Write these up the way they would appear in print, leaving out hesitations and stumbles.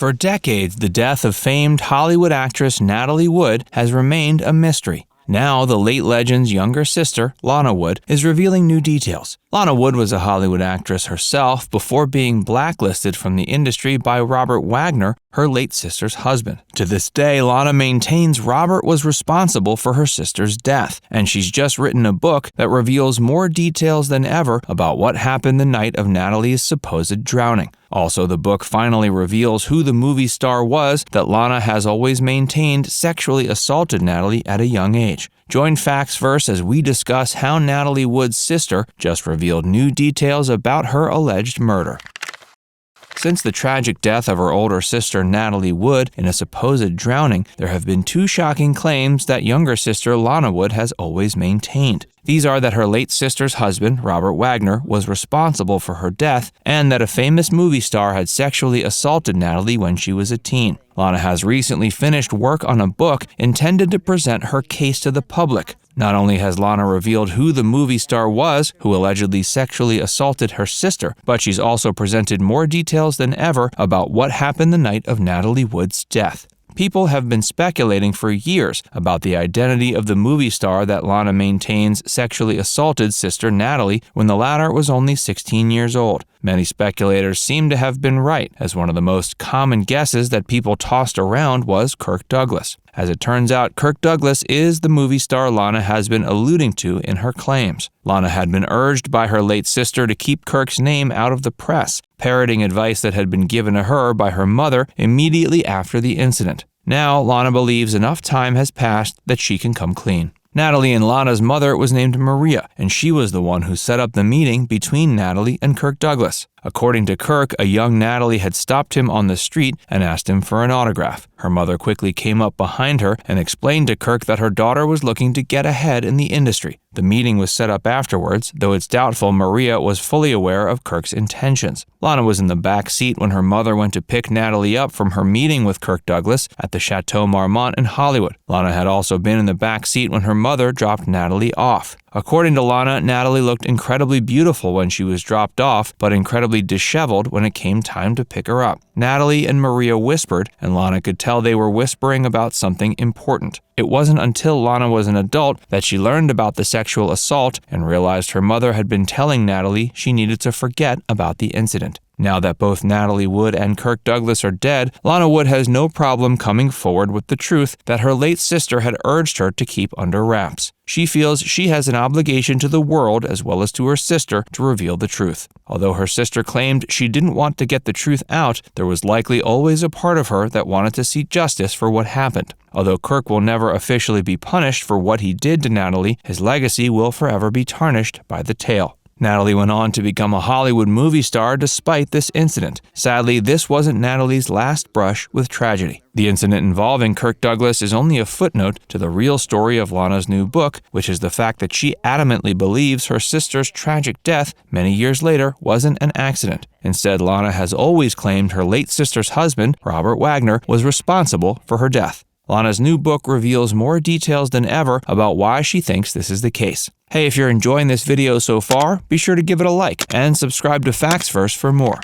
For decades, the death of famed Hollywood actress Natalie Wood has remained a mystery. Now, the late legend's younger sister, Lana Wood, is revealing new details. Lana Wood was a Hollywood actress herself before being blacklisted from the industry by Robert Wagner, her late sister's husband. To this day, Lana maintains Robert was responsible for her sister's death, and she's just written a book that reveals more details than ever about what happened the night of Natalie's supposed drowning. Also, the book finally reveals who the movie star was that Lana has always maintained sexually assaulted Natalie at a young age. Join Facts First as we discuss how Natalie Wood's sister just revealed new details about her alleged murder. Since the tragic death of her older sister Natalie Wood in a supposed drowning, there have been two shocking claims that younger sister Lana Wood has always maintained. These are that her late sister's husband, Robert Wagner, was responsible for her death, and that a famous movie star had sexually assaulted Natalie when she was a teen. Lana has recently finished work on a book intended to present her case to the public. Not only has Lana revealed who the movie star was who allegedly sexually assaulted her sister, but she's also presented more details than ever about what happened the night of Natalie Wood's death. People have been speculating for years about the identity of the movie star that Lana maintains sexually assaulted sister Natalie when the latter was only 16 years old. Many speculators seem to have been right, as one of the most common guesses that people tossed around was Kirk Douglas. As it turns out, Kirk Douglas is the movie star Lana has been alluding to in her claims. Lana had been urged by her late sister to keep Kirk's name out of the press, parroting advice that had been given to her by her mother immediately after the incident. Now, Lana believes enough time has passed that she can come clean. Natalie and Lana's mother was named Maria, and she was the one who set up the meeting between Natalie and Kirk Douglas. According to Kirk, a young Natalie had stopped him on the street and asked him for an autograph. Her mother quickly came up behind her and explained to Kirk that her daughter was looking to get ahead in the industry. The meeting was set up afterwards, though it's doubtful Maria was fully aware of Kirk's intentions. Lana was in the back seat when her mother went to pick Natalie up from her meeting with Kirk Douglas at the Chateau Marmont in Hollywood. Lana had also been in the back seat when her mother dropped Natalie off. According to Lana, Natalie looked incredibly beautiful when she was dropped off, but incredibly disheveled when it came time to pick her up. Natalie and Maria whispered, and Lana could tell they were whispering about something important. It wasn't until Lana was an adult that she learned about the sexual assault and realized her mother had been telling Natalie she needed to forget about the incident. Now that both Natalie Wood and Kirk Douglas are dead, Lana Wood has no problem coming forward with the truth that her late sister had urged her to keep under wraps. She feels she has an obligation to the world as well as to her sister to reveal the truth. Although her sister claimed she didn't want to get the truth out, there was likely always a part of her that wanted to see justice for what happened. Although Kirk will never officially be punished for what he did to Natalie, his legacy will forever be tarnished by the tale. Natalie went on to become a Hollywood movie star despite this incident. Sadly, this wasn't Natalie's last brush with tragedy. The incident involving Kirk Douglas is only a footnote to the real story of Lana's new book, which is the fact that she adamantly believes her sister's tragic death many years later wasn't an accident. Instead, Lana has always claimed her late sister's husband, Robert Wagner, was responsible for her death. Lana's new book reveals more details than ever about why she thinks this is the case. Hey, if you're enjoying this video so far, be sure to give it a like and subscribe to Facts First for more.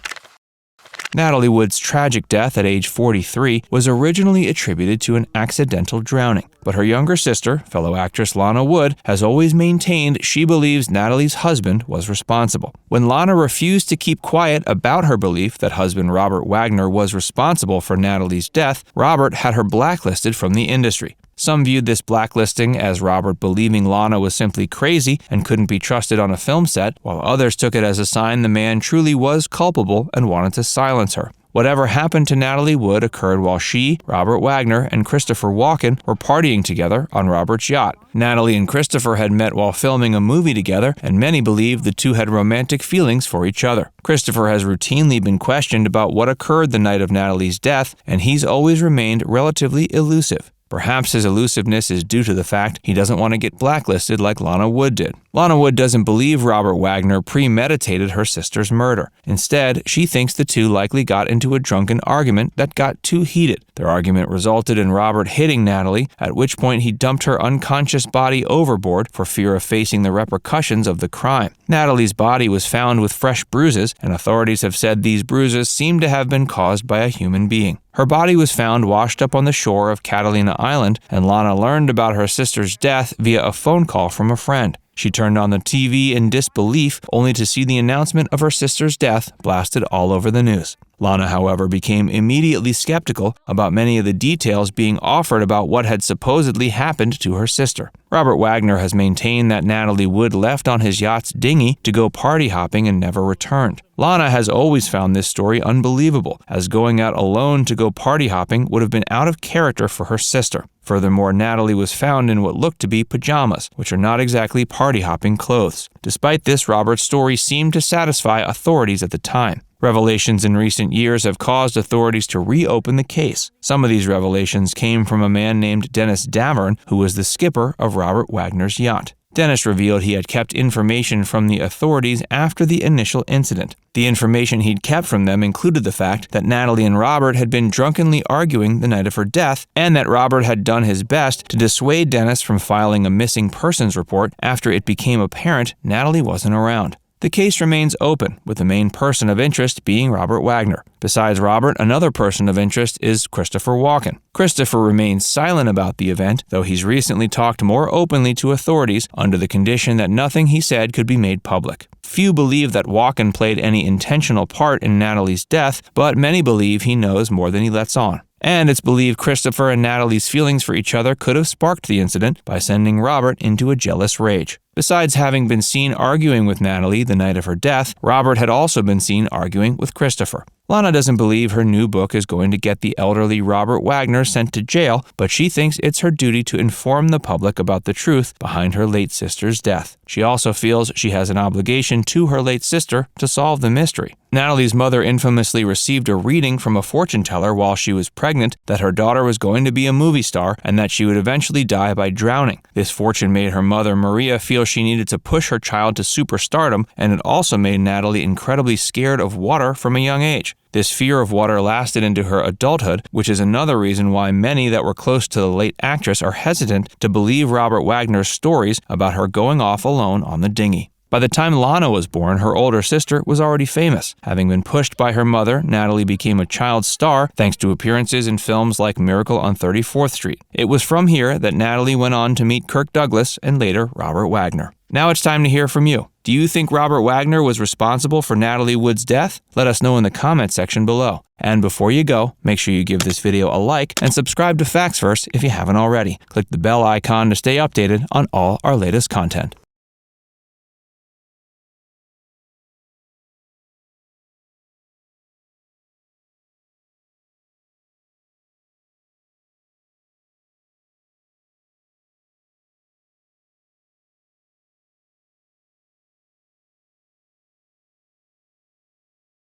Natalie Wood's tragic death at age 43 was originally attributed to an accidental drowning, but her younger sister, fellow actress Lana Wood, has always maintained she believes Natalie's husband was responsible. When Lana refused to keep quiet about her belief that husband Robert Wagner was responsible for Natalie's death, Robert had her blacklisted from the industry. Some viewed this blacklisting as Robert believing Lana was simply crazy and couldn't be trusted on a film set, while others took it as a sign the man truly was culpable and wanted to silence her. Whatever happened to Natalie Wood occurred while she, Robert Wagner, and Christopher Walken were partying together on Robert's yacht. Natalie and Christopher had met while filming a movie together, and many believe the two had romantic feelings for each other. Christopher has routinely been questioned about what occurred the night of Natalie's death, and he's always remained relatively elusive. Perhaps his elusiveness is due to the fact he doesn't want to get blacklisted like Lana Wood did. Lana Wood doesn't believe Robert Wagner premeditated her sister's murder. Instead, she thinks the two likely got into a drunken argument that got too heated. Their argument resulted in Robert hitting Natalie, at which point he dumped her unconscious body overboard for fear of facing the repercussions of the crime. Natalie's body was found with fresh bruises, and authorities have said these bruises seem to have been caused by a human being. Her body was found washed up on the shore of Catalina Island, and Lana learned about her sister's death via a phone call from a friend. She turned on the TV in disbelief, only to see the announcement of her sister's death blasted all over the news. Lana, however, became immediately skeptical about many of the details being offered about what had supposedly happened to her sister. Robert Wagner has maintained that Natalie Wood left on his yacht's dinghy to go party hopping and never returned. Lana has always found this story unbelievable, as going out alone to go party hopping would have been out of character for her sister. Furthermore, Natalie was found in what looked to be pajamas, which are not exactly party hopping clothes. Despite this, Robert's story seemed to satisfy authorities at the time. Revelations in recent years have caused authorities to reopen the case. Some of these revelations came from a man named Dennis Davern, who was the skipper of Robert Wagner's yacht. Dennis revealed he had kept information from the authorities after the initial incident. The information he'd kept from them included the fact that Natalie and Robert had been drunkenly arguing the night of her death, and that Robert had done his best to dissuade Dennis from filing a missing persons report after it became apparent Natalie wasn't around. The case remains open, with the main person of interest being Robert Wagner. Besides Robert, another person of interest is Christopher Walken. Christopher remains silent about the event, though he's recently talked more openly to authorities under the condition that nothing he said could be made public. Few believe that Walken played any intentional part in Natalie's death, but many believe he knows more than he lets on. And it's believed Christopher and Natalie's feelings for each other could have sparked the incident by sending Robert into a jealous rage. Besides having been seen arguing with Natalie the night of her death, Robert had also been seen arguing with Christopher. Lana doesn't believe her new book is going to get the elderly Robert Wagner sent to jail, but she thinks it's her duty to inform the public about the truth behind her late sister's death. She also feels she has an obligation to her late sister to solve the mystery. Natalie's mother infamously received a reading from a fortune teller while she was pregnant that her daughter was going to be a movie star and that she would eventually die by drowning. This fortune made her mother, Maria, feel she needed to push her child to superstardom, and it also made Natalie incredibly scared of water from a young age. This fear of water lasted into her adulthood, which is another reason why many that were close to the late actress are hesitant to believe Robert Wagner's stories about her going off alone on the dinghy. By the time Lana was born, her older sister was already famous. Having been pushed by her mother, Natalie became a child star thanks to appearances in films like Miracle on 34th Street. It was from here that Natalie went on to meet Kirk Douglas and later Robert Wagner. Now it's time to hear from you. Do you think Robert Wagner was responsible for Natalie Wood's death? Let us know in the comment section below. And before you go, make sure you give this video a like and subscribe to Facts Verse if you haven't already. Click the bell icon to stay updated on all our latest content.